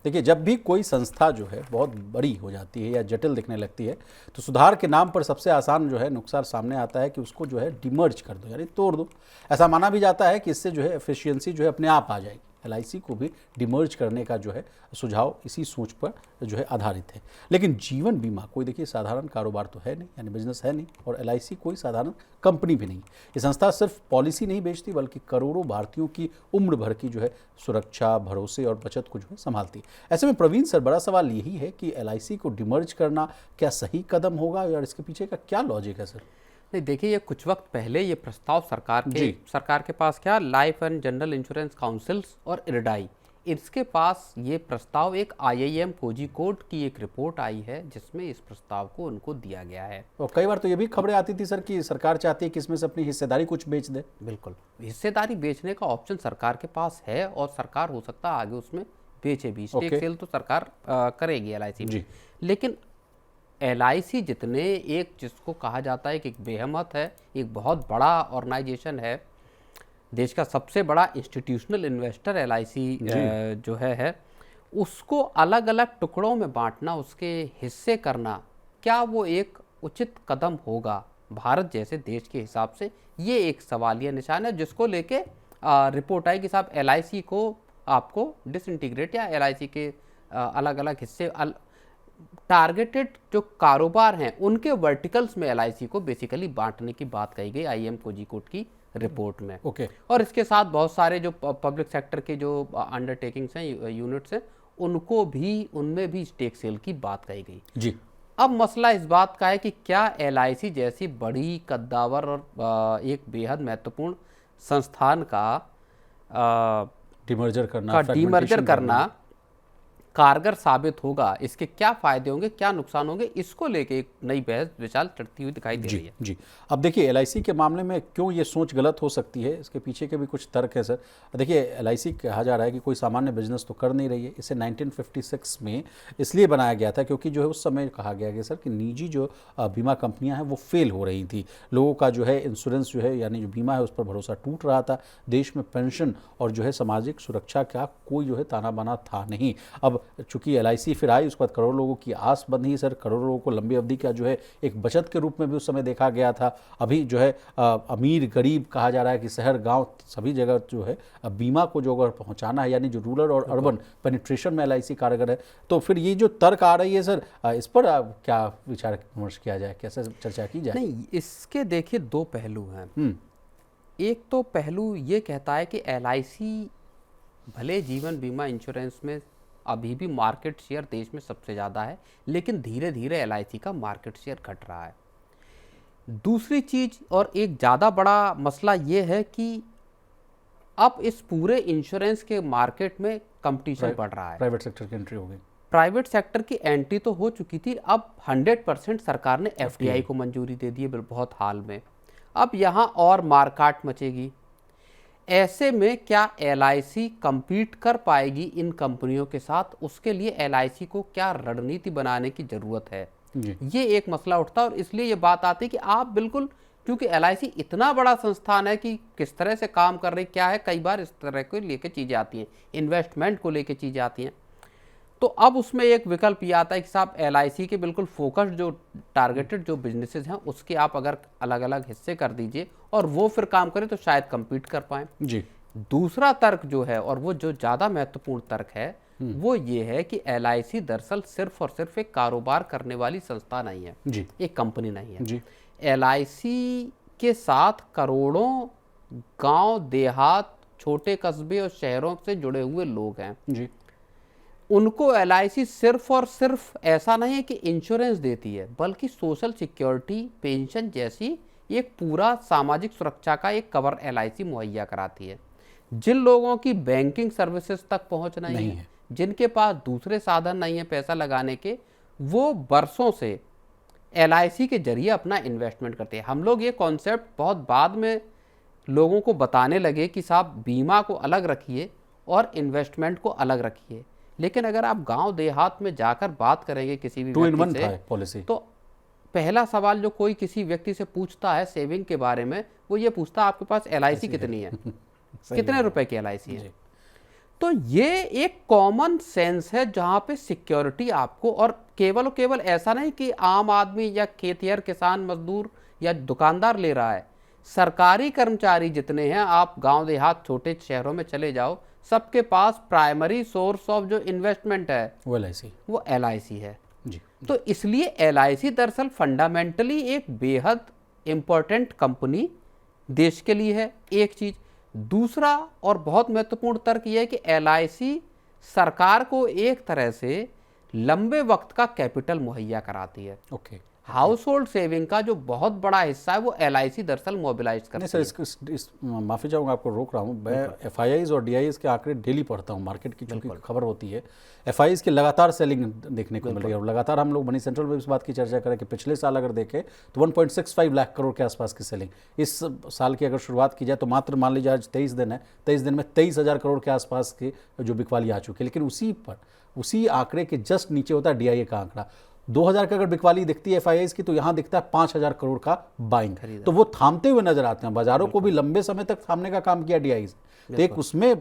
देखिए, जब भी कोई संस्था जो है बहुत बड़ी हो जाती है या जटिल दिखने लगती है, तो सुधार के नाम पर सबसे आसान जो है नुस्खा सामने आता है कि उसको जो है डिमर्ज कर दो, यानी तोड़ दो। ऐसा माना भी जाता है कि इससे जो है एफिशिएंसी जो है अपने आप आ जाएगी। एलआईसी को भी डिमर्ज करने का जो है सुझाव इसी सोच पर जो है आधारित है। लेकिन जीवन बीमा कोई देखिए साधारण कारोबार तो है नहीं, यानी बिजनेस है नहीं, और एलआईसी कोई साधारण कंपनी भी नहीं। ये संस्था सिर्फ पॉलिसी नहीं बेचती, बल्कि करोड़ों भारतीयों की उम्र भर की जो है सुरक्षा, भरोसे और बचत को जो है संभालती है। ऐसे में प्रवीण सर, बड़ा सवाल यही है कि एलआईसी को डिमर्ज करना क्या सही कदम होगा, और इसके पीछे का क्या लॉजिक है सर? नहीं, देखिए, ये कुछ वक्त पहले ये प्रस्ताव सरकार के पास क्या, life and general insurance councils और इरडाई, इसके पास ये प्रस्ताव एक IIM कोझिकोड की एक रिपोर्ट आई है जिसमें इस प्रस्ताव को उनको दिया गया है। और कई बार तो ये भी खबरें आती थी सर कि सरकार चाहती है कि इसमें से अपनी हिस्सेदारी कुछ बेच दे। बिल्कुल, हिस्सेदारी बेचने का ऑप्शन सरकार के पास है और सरकार हो सकता है आगे उसमें बेचे भी। स्टेक सेल तो सरकार करेगी LIC में। लेकिन LIC जितने एक जिसको कहा जाता है कि एक बेहमत है, एक बहुत बड़ा ऑर्गेनाइजेशन है, देश का सबसे बड़ा इंस्टीट्यूशनल इन्वेस्टर LIC जो है, उसको अलग अलग टुकड़ों में बांटना, उसके हिस्से करना, क्या वो एक उचित कदम होगा भारत जैसे देश के हिसाब से? ये एक सवालिया निशान है जिसको लेके रिपोर्ट आई कि साहब LIC को आपको डिसइंटीग्रेट या LIC के अलग अलग हिस्से टारगेटेड जो कारोबार हैं उनके वर्टिकल्स में LIC को बेसिकली बांटने की बात कही गई IIM कोझिकोड की रिपोर्ट में। और इसके साथ बहुत सारे जो पब्लिक सेक्टर के जो अंडरटेकिंग्स हैं, यूनिट्स हैं, उनमें भी स्टेक सेल की बात कही गई जी। अब मसला इस बात का है कि क्या LIC जैसी बड़ी, कद्दावर और एक बेहद महत्वपूर्ण संस्थान का डीमर्जर करना कारगर साबित होगा? इसके क्या फायदे होंगे, क्या नुकसान होंगे, इसको लेके एक नई बहस विचार चढ़ती हुई दिखाई दे रही है। जी। अब देखिए, LIC के मामले में क्यों ये सोच गलत हो सकती है, इसके पीछे के भी कुछ तर्क है सर। देखिए, LIC कहा जा रहा है कि कोई सामान्य बिजनेस तो कर नहीं रही है। इसे 1956 में इसलिए बनाया गया था क्योंकि जो है उस समय कहा गया कि सर कि निजी जो बीमा कंपनियां हैं वो फेल हो रही थी। लोगों का जो है इंश्योरेंस जो है, यानी जो बीमा है, उस पर भरोसा टूट रहा था। देश में पेंशन और जो है सामाजिक सुरक्षा का कोई जो है ताना बाना था नहीं। अब चूंकि LIC फिर आई, उसके बाद करोड़ों लोगों की आस बंधी सर। करोड़ों लोगों को लंबी अवधि का जो है एक बचत के रूप में भी उस समय देखा गया था। अभी जो है अमीर गरीब कहा जा रहा है कि शहर गांव सभी जगह जो है बीमा को जो अगर पहुंचाना है, यानी जो रूरल और अर्बन पेनिट्रेशन में LIC कारगर है, तो फिर ये जो तर्क आ रही है सर, इस पर क्या विचार विमर्श किया जाए, कैसे चर्चा की जाए? नहीं, इसके देखिए दो पहलू हैं। एक तो पहलू ये कहता है कि LIC भले जीवन बीमा इंश्योरेंस में अभी भी मार्केट शेयर देश में सबसे ज़्यादा है, लेकिन धीरे धीरे LIC का मार्केट शेयर घट रहा है। दूसरी चीज और एक ज़्यादा बड़ा मसला ये है कि अब इस पूरे इंश्योरेंस के मार्केट में कंपटीशन बढ़ रहा है। प्राइवेट सेक्टर की एंट्री हो गई। प्राइवेट सेक्टर की एंट्री तो हो चुकी थी, अब 100% सरकार ने FDI को मंजूरी दे दी है बहुत हाल में। अब यहाँ और मारकाट मचेगी। ऐसे में क्या LIC compete कर पाएगी इन कंपनियों के साथ? उसके लिए LIC को क्या रणनीति बनाने की जरूरत है, ये एक मसला उठता है। और इसलिए ये बात आती है कि आप बिल्कुल, क्योंकि LIC इतना बड़ा संस्थान है कि किस तरह से काम कर रही क्या है, कई बार इस तरह को लेकर चीजें आती हैं, इन्वेस्टमेंट को लेकर चीजें आती हैं। तो अब उसमें एक विकल्प ये आता है कि साहब LIC के बिल्कुल फोकस्ड जो टारगेटेड जो बिजनेसेस हैं उसके आप अगर अलग अलग हिस्से कर दीजिए और वो फिर काम करें तो शायद compete कर पाएं। जी। दूसरा तर्क जो है, और वो जो ज़्यादा महत्वपूर्ण तर्क है, वो ये है कि LIC दरअसल सिर्फ और सिर्फ एक कारोबार करने वाली संस्था नहीं है, एक कंपनी नहीं है। जी। LIC के साथ करोड़ों गांव, देहात, छोटे कस्बे और शहरों से जुड़े हुए लोग हैं। जी। उनको LIC सिर्फ और सिर्फ ऐसा नहीं है कि इंश्योरेंस देती है, बल्कि सोशल सिक्योरिटी, पेंशन जैसी एक पूरा सामाजिक सुरक्षा का एक कवर LIC मुहैया कराती है। जिन लोगों की बैंकिंग सर्विसेज तक पहुंच नहीं है, जिनके पास दूसरे साधन नहीं है पैसा लगाने के, वो बरसों से LIC के जरिए अपना इन्वेस्टमेंट करते हैं। हम लोग ये कॉन्सेप्ट बहुत बाद में लोगों को बताने लगे कि साहब बीमा को अलग रखिए और इन्वेस्टमेंट को अलग रखिए, लेकिन अगर आप गांव देहात में जाकर बात करेंगे किसी भी व्यक्ति से, पॉलिसी, तो पहला सवाल जो कोई किसी व्यक्ति से पूछता है सेविंग के बारे में, वो ये पूछता है आपके पास LIC कितनी है, कितने रुपए की LIC है। तो ये एक कॉमन सेंस है जहां पे सिक्योरिटी आपको, और केवल ऐसा नहीं कि आम आदमी या खेतिहर किसान मजदूर या दुकानदार ले रहा है, सरकारी कर्मचारी जितने हैं, आप गांव देहात छोटे शहरों में चले जाओ, सबके पास प्राइमरी सोर्स ऑफ जो इन्वेस्टमेंट है वो LIC है जी। तो इसलिए LIC दरअसल फंडामेंटली एक बेहद इंपॉर्टेंट कंपनी देश के लिए है, एक चीज। दूसरा और बहुत महत्वपूर्ण तर्क यह है कि LIC सरकार को एक तरह से लंबे वक्त का कैपिटल मुहैया कराती है। ओके। हाउस होल्ड सेविंग का जो बहुत बड़ा हिस्सा है वो LIC दरअसल मोबिलाइज करती है। नहीं सर, माफ़ी चाहूँगा, आपको रोक रहा हूँ। मैं FIIs और DIIs के आंकड़े डेली पढ़ता हूँ, मार्केट की चूंकि खबर होती है। FIIs की लगातार सेलिंग देखने को मिल रही है, और लगातार हम लोग मनी सेंट्रल में इस बात की चर्चा करें कि पिछले साल अगर देखें तो 1.65 लाख करोड़ के आसपास की सेलिंग। इस साल की अगर शुरुआत की जाए तो मात्र मान लीजिए आज 23 दिन है, 23 दिन में 23,000 करोड़ के आसपास की जो बिकवाली आ चुकी है। लेकिन उसी आंकड़े के जस्ट नीचे होता है DIA का आंकड़ा। 2,000 की अगर बिकवाली दिखती है FIIs की, तो यहाँ दिखता है 5,000 करोड़ का बाइंग। तो वो थामते हुए नजर आते हैं, बाजारों को भी लंबे समय तक थामने का काम किया DIIs। तो एक उसमें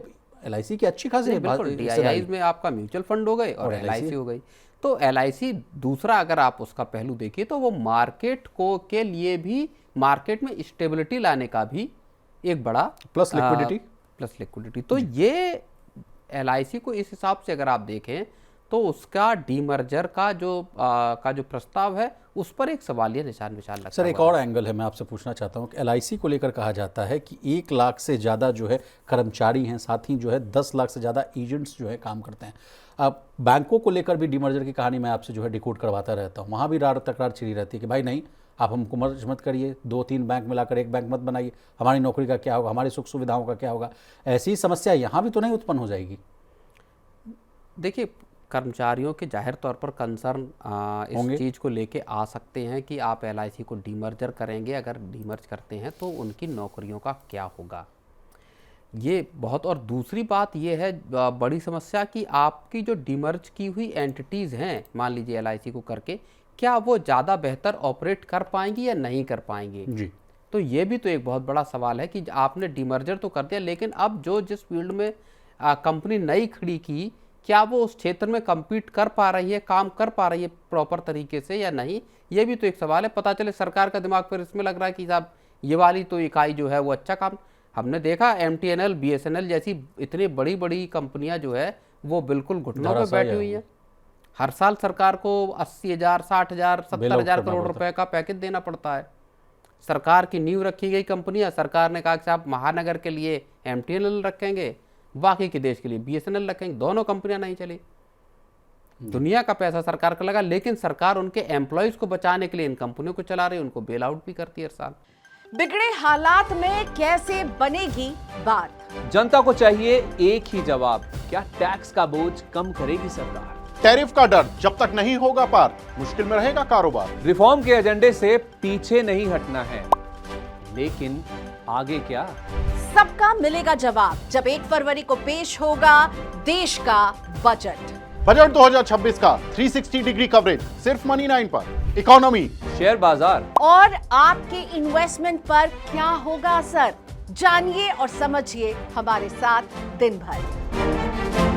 LIC की अच्छी खासी DIIs में आपका म्यूचुअल फंड हो गए और LIC हो गई। तो LIC दूसरा अगर आप उसका पहलू देखिए तो वो मार्केट को के लिए भी, मार्केट में स्टेबिलिटी लाने का भी एक बड़ा प्लस लिक्विडिटी। तो ये LIC को इस हिसाब से अगर आप देखें तो उसका डीमर्जर का जो प्रस्ताव है उस पर एक सवालिया निशान लगता है। सर एक और एंगल है, मैं आपसे पूछना चाहता हूँ कि LIC को लेकर कहा जाता है कि 1 लाख से ज़्यादा जो है कर्मचारी हैं, साथ ही जो है 10 लाख से ज़्यादा एजेंट्स जो है काम करते हैं। अब बैंकों को लेकर भी डीमर्जर की कहानी मैं आपसे जो है डिकोड करवाता रहता हूँ, वहाँ भी तकरार छिड़ी रहती है कि भाई नहीं, आप हमको मर्ज मत करिए, 2-3 बैंक मिलाकर एक बैंक मत बनाइए, हमारी नौकरी का क्या होगा, हमारी सुख सुविधाओं का क्या होगा। ऐसी समस्या यहाँ भी तो नहीं उत्पन्न हो जाएगी? देखिए, कर्मचारियों के जाहिर तौर पर कंसर्न इस चीज़ को लेके आ सकते हैं कि आप LIC को डीमर्जर करेंगे, अगर डीमर्ज करते हैं तो उनकी नौकरियों का क्या होगा, ये बहुत। और दूसरी बात ये है बड़ी समस्या कि आपकी जो डीमर्ज की हुई एंटिटीज़ हैं, मान लीजिए LIC को करके, क्या वो ज़्यादा बेहतर ऑपरेट कर पाएंगी या नहीं कर पाएंगी जी। तो ये भी तो एक बहुत बड़ा सवाल है कि आपने डीमर्जर तो कर दिया, लेकिन अब जिस फील्ड में कंपनी नई खड़ी की, क्या वो उस क्षेत्र में कम्पीट कर पा रही है, काम कर पा रही है प्रॉपर तरीके से या नहीं, ये भी तो एक सवाल है। पता चले सरकार का दिमाग फिर इसमें लग रहा है कि साहब ये वाली तो इकाई जो है वो अच्छा काम, हमने देखा MTNL BSNL जैसी इतनी बड़ी बड़ी कंपनियां जो है वो बिल्कुल घुटनों पर बैठी हुई हैं। हर साल सरकार को 80,000, 60,000, 70,000 करोड़ रुपए का पैकेज देना पड़ता है। सरकार की नींव रखी गई कंपनियां, सरकार ने कहा कि साहब महानगर के लिए MTNL रखेंगे, बाकी के देश के लिए BSNL रखेंगे, दोनों कंपनियां नहीं चली। दुनिया का पैसा सरकार का लगा, लेकिन सरकार उनके एम्प्लॉयज को बचाने के लिए इन कंपनियों को चला रही है, उनको बेल आउट भी करती है हर साल। बिगड़े हालात में कैसे बनेगी बात? जनता को चाहिए एक ही जवाब, क्या टैक्स का बोझ कम करेगी सरकार? टैरिफ का डर जब तक नहीं होगा पार, मुश्किल में रहेगा कारोबार। रिफॉर्म के एजेंडे से पीछे नहीं हटना है, लेकिन आगे क्या? सबका मिलेगा जवाब जब 1 फरवरी को पेश होगा देश का बजट। बजट 2026 का 360 डिग्री कवरेज सिर्फ मनी 9 पर। इकोनॉमी, शेयर बाजार और आपके इन्वेस्टमेंट पर क्या होगा असर, जानिए और समझिए हमारे साथ दिन भर।